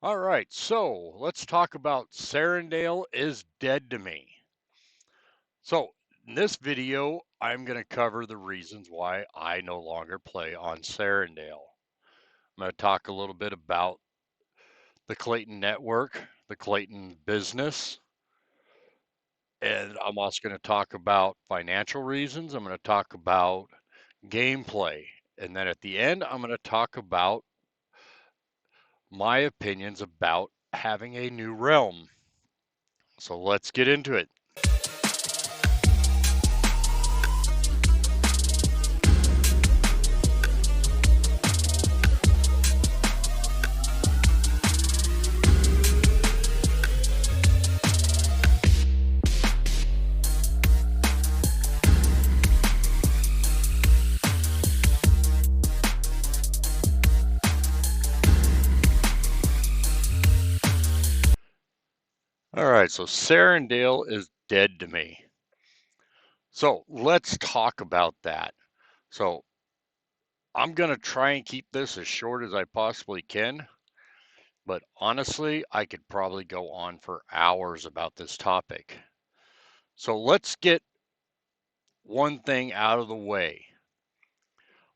All right, so let's talk about Serendale is dead to me. So in this video, I'm going to cover the reasons why I no longer play on Serendale. I'm going to talk a little bit about the Clayton network, the Clayton business, and I'm also going to talk about financial reasons. I'm going to talk about gameplay. And then at the end, I'm going to talk about my opinions about having a new realm. So let's get into it. All right, so Serendale is dead to me. So let's talk about that. So I'm going to try and keep this as short as I possibly can, but honestly, I could probably go on for hours about this topic. So let's get one thing out of the way.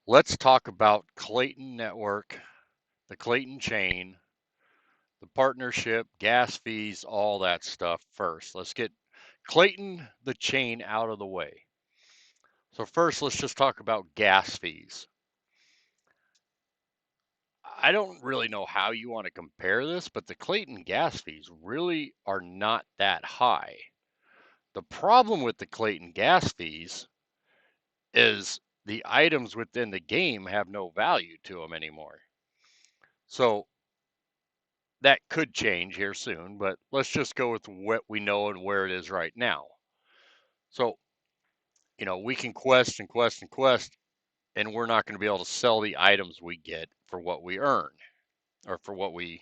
Let's talk about Klaytn Network, the Klaytn Chain, the partnership, gas fees, all that stuff first. Let's get Klaytn the chain out of the way. So first, let's just talk about gas fees. I don't really know how you want to compare this, but the Klaytn gas fees really are not that high. The problem with the Klaytn gas fees is the items within the game have no value to them anymore. So that could change here soon, but let's just go with what we know and where it is right now. So, we can quest and quest and quest, and we're not going to be able to sell the items we get for what we earn or for what we,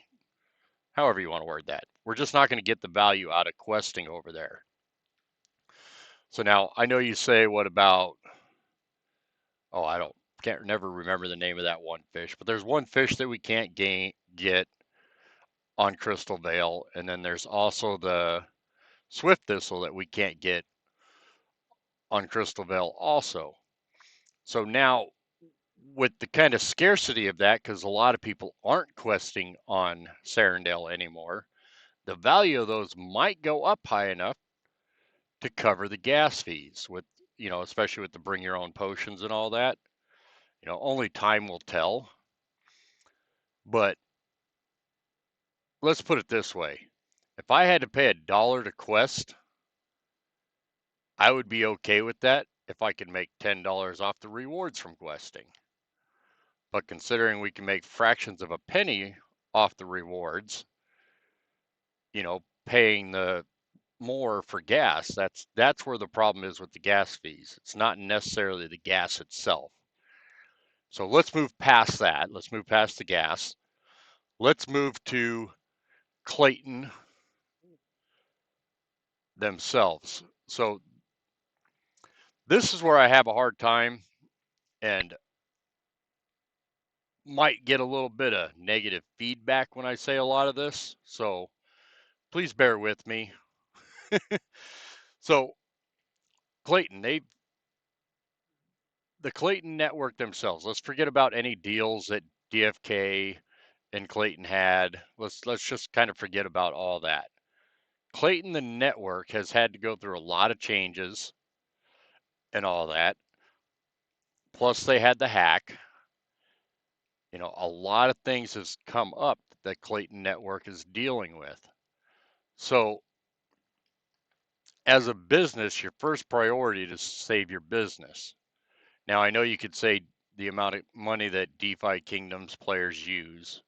however you want to word that. We're just not going to get the value out of questing over there. So now I know you say, what about, oh, can't never remember the name of that one fish, but there's one fish that we can't get on Crystal Vale. And then there's also the Swift Thistle that we can't get on Crystal Vale also. So now with the kind of scarcity of that, because a lot of people aren't questing on Serendale anymore, the value of those might go up high enough to cover the gas fees with, especially with the bring your own potions and all that. Only time will tell. But let's put it this way. If I had to pay $1 to quest, I would be okay with that if I could make $10 off the rewards from questing. But considering we can make fractions of a penny off the rewards, paying the more for gas, that's where the problem is with the gas fees. It's not necessarily the gas itself. So let's move past that. Let's move past the gas. Let's move to Klaytn themselves. So this is where I have a hard time and might get a little bit of negative feedback when I say a lot of this. So please bear with me. So Klaytn, the Klaytn network themselves. Let's forget about any deals that DFK and Klaytn had. Let's just kind of forget about all that. Klaytn, the network, has had to go through a lot of changes and all that. Plus, they had the hack. A lot of things has come up that Klaytn network is dealing with. So, as a business, your first priority is to save your business. Now, I know you could say the amount of money that DeFi Kingdoms players use,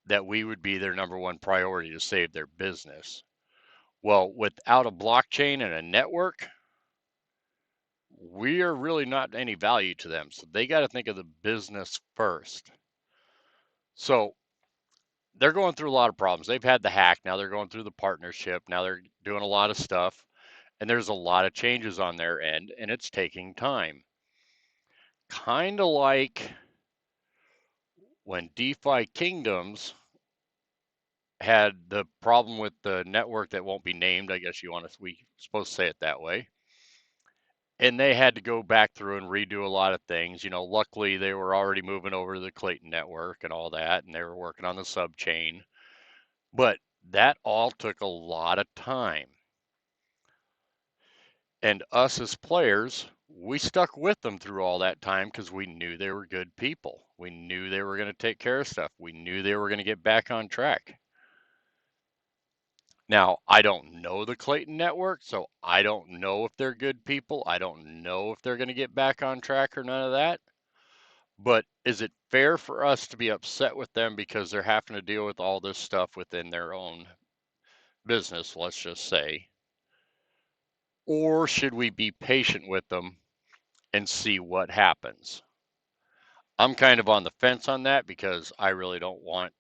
that we would be their number one priority to save their business. Well, without a blockchain and a network, we are really not any value to them. So they got to think of the business first. So they're going through a lot of problems. They've had the hack. Now they're going through the partnership. Now they're doing a lot of stuff. And there's a lot of changes on their end, and it's taking time. Kind of like when DeFi Kingdoms had the problem with the network that won't be named. I guess we supposed to say it that way. And they had to go back through and redo a lot of things. Luckily they were already moving over to the Clayton network and all that, and they were working on the sub chain. But that all took a lot of time. And us as players, we stuck with them through all that time because we knew they were good people. We knew they were going to take care of stuff. We knew they were going to get back on track. Now, I don't know the Clayton network, so I don't know if they're good people. I don't know if they're going to get back on track or none of that. But is it fair for us to be upset with them because they're having to deal with all this stuff within their own business, let's just say? Or should we be patient with them and see what happens? I'm kind of on the fence on that because I really don't want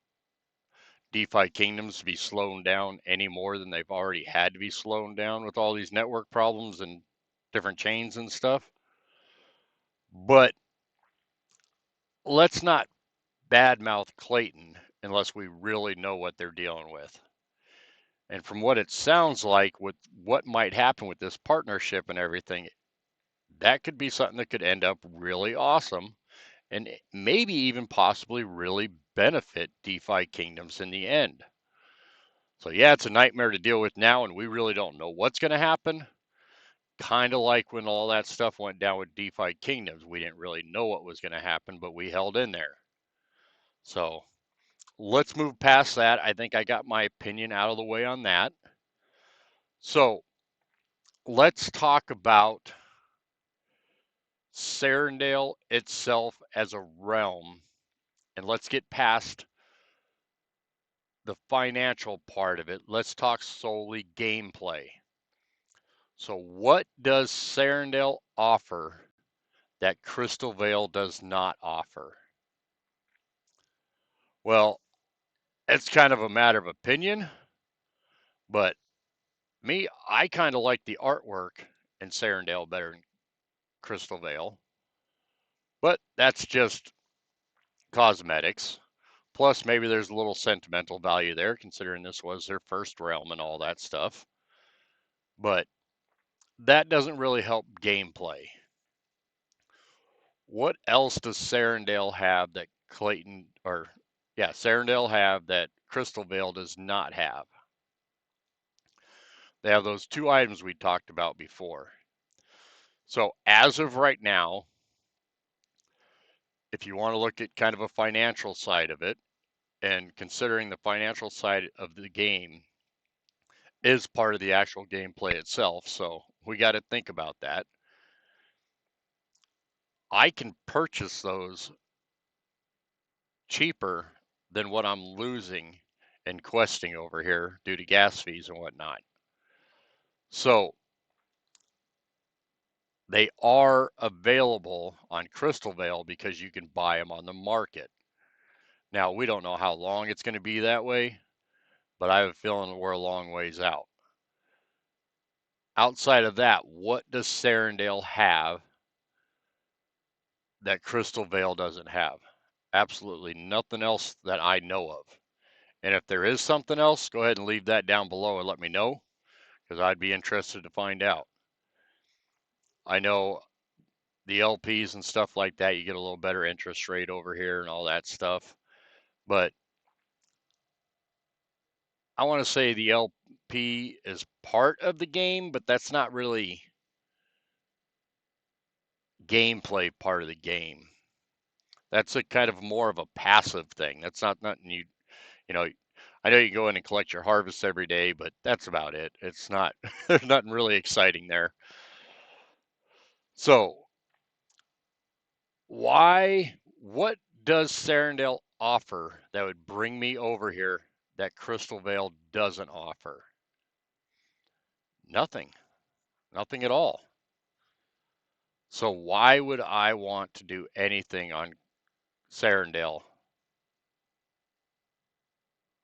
DeFi Kingdoms to be slowing down any more than they've already had to be slowing down with all these network problems and different chains and stuff. But let's not badmouth Clayton unless we really know what they're dealing with. And from what it sounds like, with what might happen with this partnership and everything, that could be something that could end up really awesome and maybe even possibly really benefit DeFi Kingdoms in the end. So yeah, it's a nightmare to deal with now, and we really don't know what's going to happen. Kind of like when all that stuff went down with DeFi Kingdoms, we didn't really know what was going to happen, but we held in there. So let's move past that. I think I got my opinion out of the way on that. So let's talk about Serendale itself as a realm, and let's get past the financial part of it. Let's talk solely gameplay. So what does Serendale offer that Crystal Vale does not offer? Well, it's kind of a matter of opinion, but me, I kind of like the artwork in Serendale better than Crystal Vale, but that's just cosmetics. Plus, maybe there's a little sentimental value there, considering this was their first realm and all that stuff. But that doesn't really help gameplay. What else does Serendale have that Serendale have that Crystal Vale does not have? They have those two items we talked about before. So as of right now, if you want to look at kind of a financial side of it, and considering the financial side of the game is part of the actual gameplay itself, so we got to think about that. I can purchase those cheaper than what I'm losing in questing over here due to gas fees and whatnot. So they are available on Crystal Vale because you can buy them on the market. Now, we don't know how long it's going to be that way, but I have a feeling we're a long ways out. Outside of that, what does Serendale have that Crystal Vale doesn't have? Absolutely nothing else that I know of. And if there is something else, go ahead and leave that down below and let me know, because I'd be interested to find out. I know the LPs and stuff like that, you get a little better interest rate over here and all that stuff. But I want to say the LP is part of the game, but that's not really gameplay part of the game. That's a kind of more of a passive thing. That's not nothing you know, I know you go in and collect your harvest every day, but that's about it. It's not, there's nothing really exciting there. So what does Serendale offer that would bring me over here that Crystal Vale doesn't offer? Nothing, nothing at all. So why would I want to do anything on Serendale?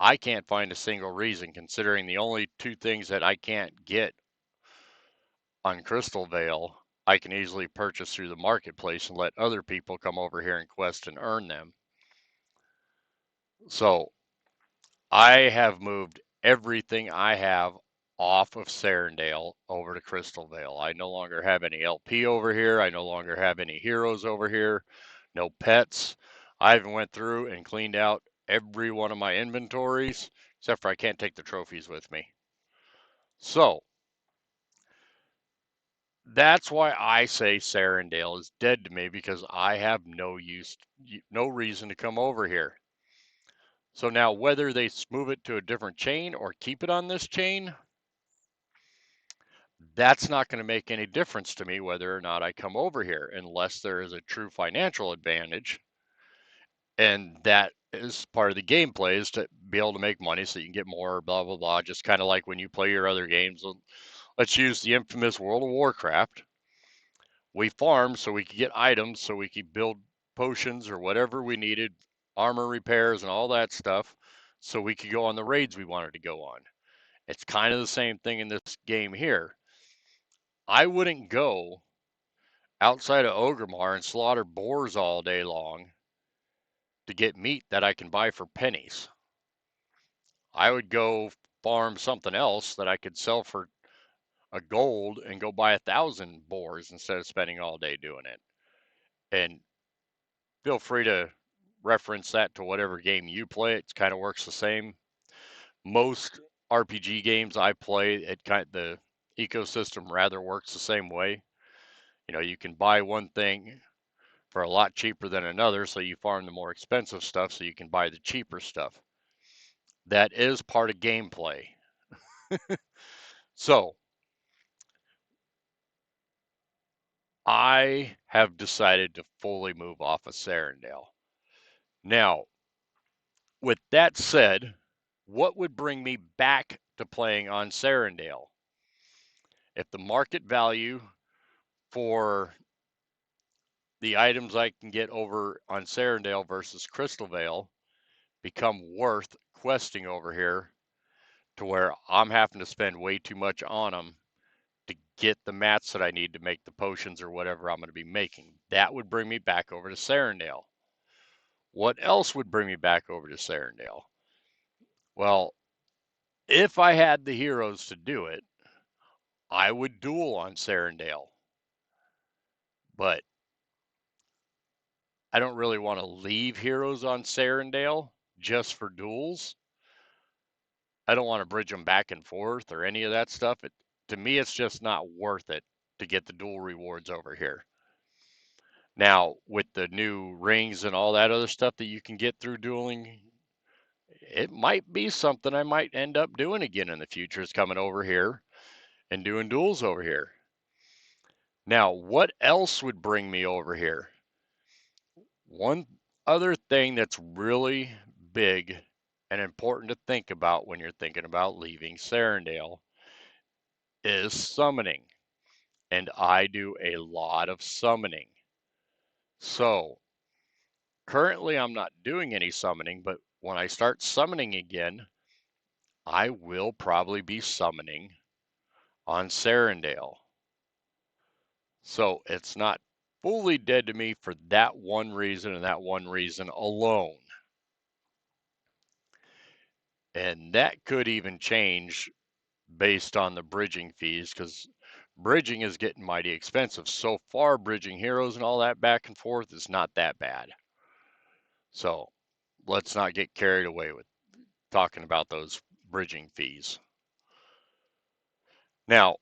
I can't find a single reason, considering the only two things that I can't get on Crystal Vale, I can easily purchase through the marketplace and let other people come over here and quest and earn them. So I have moved everything I have off of Serendale over to Crystal Vale. I no longer have any LP over here. I no longer have any heroes over here. No pets. I even went through and cleaned out every one of my inventories, except for I can't take the trophies with me. So that's why I say Serendale is dead to me, because I have no reason to come over here. So now whether they move it to a different chain or keep it on this chain, that's not going to make any difference to me whether or not I come over here, unless there is a true financial advantage. And that is part of the gameplay, is to be able to make money so you can get more, blah, blah, blah. Just kind of like when you play your other games. Let's use the infamous World of Warcraft. We farmed so we could get items, so we could build potions or whatever we needed, armor repairs and all that stuff, so we could go on the raids we wanted to go on. It's kind of the same thing in this game here. I wouldn't go outside of Orgrimmar and slaughter boars all day long to get meat that I can buy for pennies. I would go farm something else that I could sell for a gold and go buy 1,000 boars instead of spending all day doing it. And feel free to reference that to whatever game you play. It kind of works the same. Most RPG games I play, the ecosystem rather works the same way. You know, you can buy one thing for a lot cheaper than another, so you farm the more expensive stuff so you can buy the cheaper stuff. That is part of gameplay. So I have decided to fully move off of Serendale. Now, with that said, what would bring me back to playing on Serendale? If the market value for the items I can get over on Serendale versus Crystal Vale become worth questing over here, to where I'm having to spend way too much on them to get the mats that I need to make the potions or whatever I'm going to be making. That would bring me back over to Serendale. What else would bring me back over to Serendale? Well, if I had the heroes to do it, I would duel on Serendale. But I don't really want to leave heroes on Serendale just for duels. I don't want to bridge them back and forth or any of that stuff. To me, it's just not worth it to get the dual rewards over here. Now, with the new rings and all that other stuff that you can get through dueling, it might be something I might end up doing again in the future, is coming over here and doing duels over here. Now, what else would bring me over here? One other thing that's really big and important to think about when you're thinking about leaving Serendale is summoning. And I do a lot of summoning. So currently I'm not doing any summoning, but when I start summoning again, I will probably be summoning on Serendale. So it's not fully dead to me for that one reason and that one reason alone. And that could even change based on the bridging fees, because bridging is getting mighty expensive. So far, bridging heroes and all that back and forth is not that bad. So let's not get carried away with talking about those bridging fees. Now,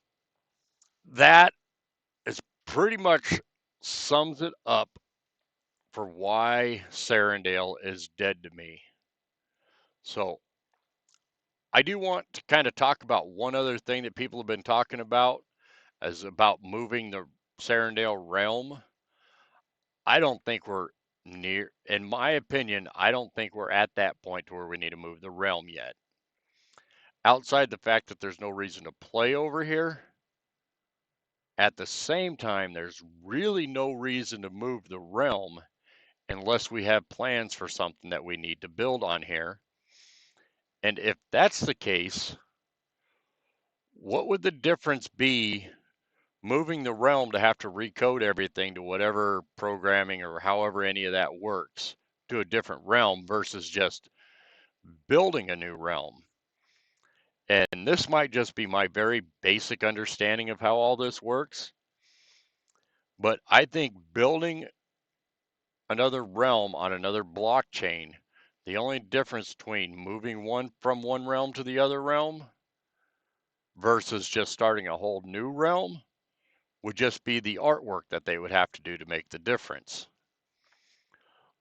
that is pretty much sums it up for why Serendale is dead to me. So I do want to kind of talk about one other thing that people have been talking about, as about moving the Serendale realm. I don't think we're near, in my opinion, I don't think we're at that point to where we need to move the realm yet. Outside the fact that there's no reason to play over here, at the same time, there's really no reason to move the realm unless we have plans for something that we need to build on here. And if that's the case, what would the difference be moving the realm to have to recode everything to whatever programming or however any of that works to a different realm versus just building a new realm. And this might just be my very basic understanding of how all this works, but I think building another realm on another blockchain, the only difference between moving one from one realm to the other realm versus just starting a whole new realm would just be the artwork that they would have to do to make the difference.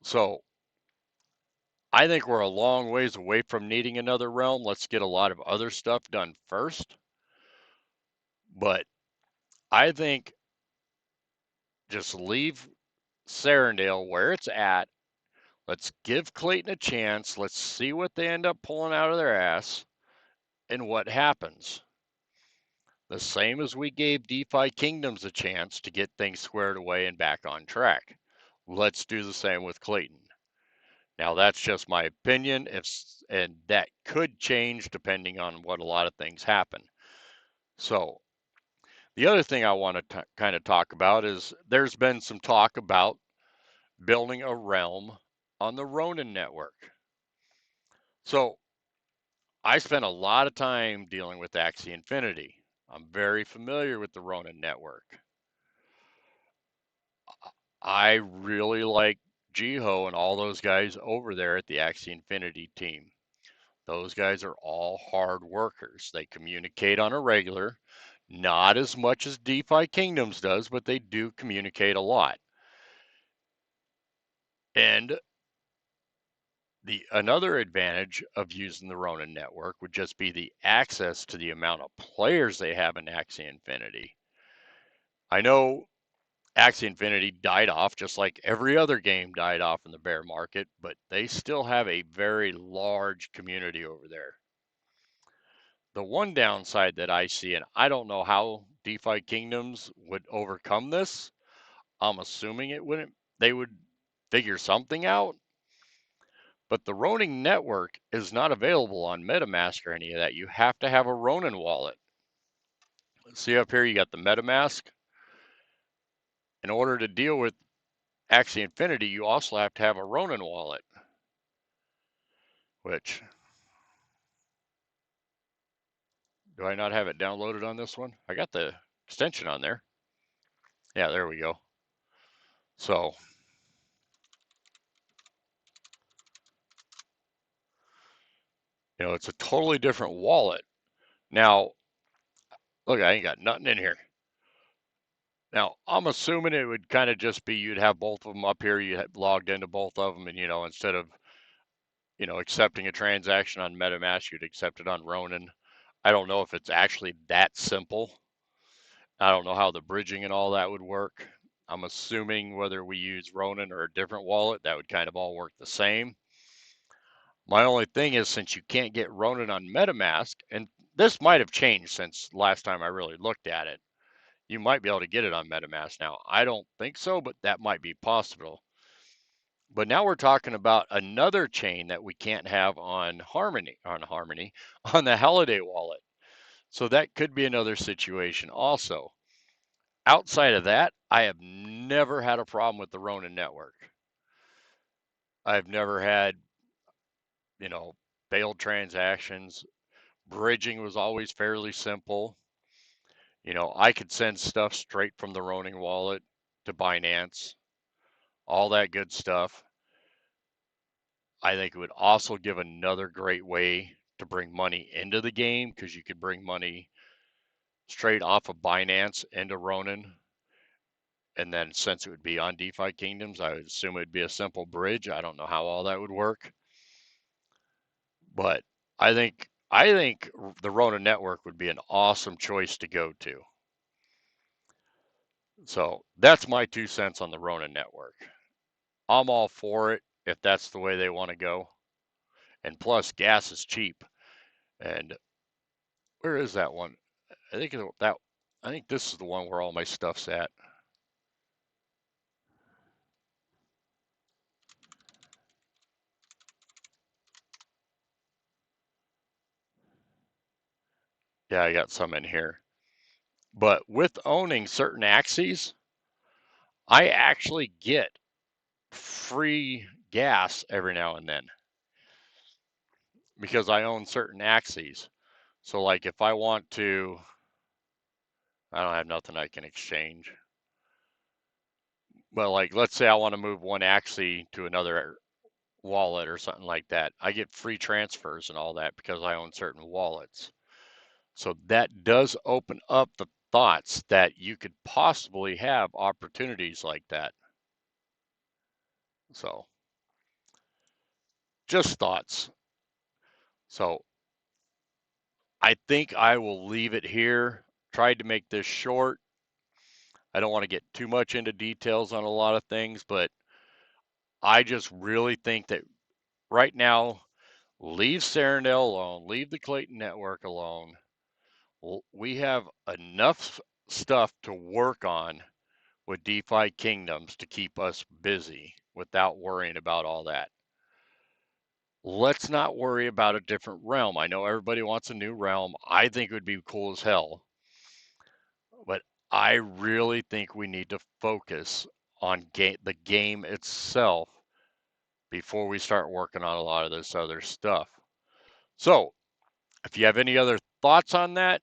So I think we're a long ways away from needing another realm. Let's get a lot of other stuff done first. But I think just leave Serendale where it's at. Let's give Klaytn a chance. Let's see what they end up pulling out of their ass and what happens. The same as we gave DeFi Kingdoms a chance to get things squared away and back on track. Let's do the same with Clayton. Now, that's just my opinion, and that could change depending on what a lot of things happen. So, the other thing I want to kind of talk about is there's been some talk about building a realm on the Ronin network. So, I spent a lot of time dealing with Axie Infinity. I'm very familiar with the Ronin network. I really like Jiho and all those guys over there at the Axie Infinity team. Those guys are all hard workers. They communicate on a regular, not as much as DeFi Kingdoms does, but they do communicate a lot. And another advantage of using the Ronin network would just be the access to the amount of players they have in Axie Infinity. I know Axie Infinity died off just like every other game died off in the bear market, but they still have a very large community over there. The one downside that I see, and I don't know how DeFi Kingdoms would overcome this. I'm assuming they would figure something out. But the Ronin network is not available on MetaMask or any of that. You have to have a Ronin wallet. See up here, you got the MetaMask. In order to deal with Axie Infinity, you also have to have a Ronin wallet, which, do I not have it downloaded on this one? I got the extension on there. Yeah, there we go. So, it's a totally different wallet. Now, look, I ain't got nothing in here. Now, I'm assuming it would kind of just be you'd have both of them up here. You had logged into both of them, and instead of accepting a transaction on MetaMask, you'd accept it on Ronin. I don't know if it's actually that simple. I don't know how the bridging and all that would work. I'm assuming whether we use Ronin or a different wallet, that would kind of all work the same. My only thing is, since you can't get Ronin on MetaMask, and this might have changed since last time I really looked at it, you might be able to get it on MetaMask now. I don't think so, but that might be possible. But now we're talking about another chain that we can't have on Harmony, on the Holiday wallet. So that could be another situation also. Outside of that, I have never had a problem with the Ronin network. I've never had, failed transactions. Bridging was always fairly simple. I could send stuff straight from the Ronin wallet to Binance, all that good stuff. I think it would also give another great way to bring money into the game, because you could bring money straight off of Binance into Ronin. And then since it would be on DeFi Kingdoms, I would assume it'd be a simple bridge. I don't know how all that would work. But I think the Ronin network would be an awesome choice to go to. So that's my 2 cents on the Ronin network. I'm all for it if that's the way they want to go. And plus, gas is cheap. And where is that one? I think this is the one where all my stuff's at. Yeah, I got some in here. But with owning certain axes, I actually get free gas every now and then. because I own certain axes. So like if I want to, I don't have nothing I can exchange. But like, let's say I want to move one axie to another wallet or something like that. I get free transfers and all that because I own certain wallets. So that does open up the thoughts that you could possibly have opportunities like that. So just thoughts. So I think I will leave it here. Tried to make this short. I don't want to get too much into details on a lot of things, but I just really think that right now, leave Serendale alone, leave the Klaytn network alone. We have enough stuff to work on with DeFi Kingdoms to keep us busy without worrying about all that. Let's not worry about a different realm. I know everybody wants a new realm. I think it would be cool as hell. But I really think we need to focus on the game itself before we start working on a lot of this other stuff. So, if you have any other thoughts on that,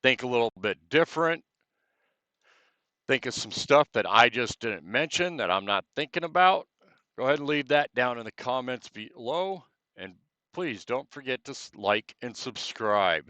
think a little bit different, think of some stuff that I just didn't mention that I'm not thinking about, go ahead and leave that down in the comments below. And please don't forget to like and subscribe.